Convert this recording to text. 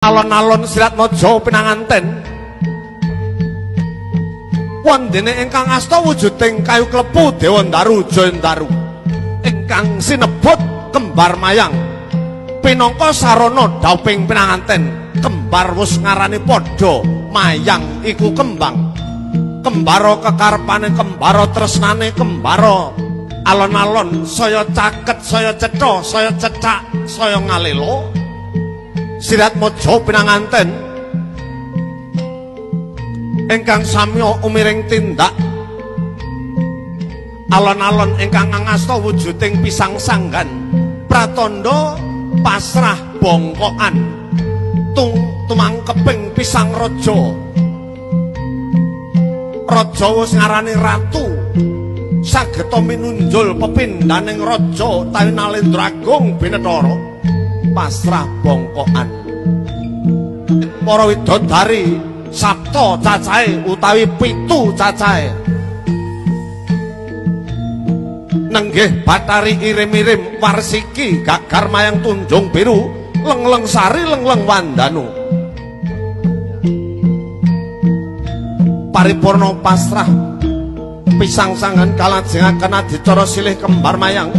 Alon-alon Siratmaja pinanganten wondene ingkang asta wujuding kayu klepu Dewa Ndaru Jayandharu ingkang sinebut kembar mayang pinangka sarana dauping pinanganten kembar wus ngarani padha mayang iku kembang kembara kekarepane kembara tresnane kembara alon-alon saya caket saya cetha saya cecak saya ngalelo Siratmaja pinanganten ingkang samya umiring tindak alon-alon ingkang ngasta wujuding pisang sanggan pratandha pasrah bongkokan tumangkeping pisang raja raja wis ngarani ratu sageta minunjul pepindhaning raja Tawi Nalendra Agung Binathara pasrah bongkokan para widodari sapta cacahe utawi 7 cacahe nenggih Bathari irim-irim Warsiki Gagar Mayang Tunjung Biru Lengleng Sari Lengleng Wandanu paripurna pasrah pisang sangan kalajengaken adicara silih kembar mayang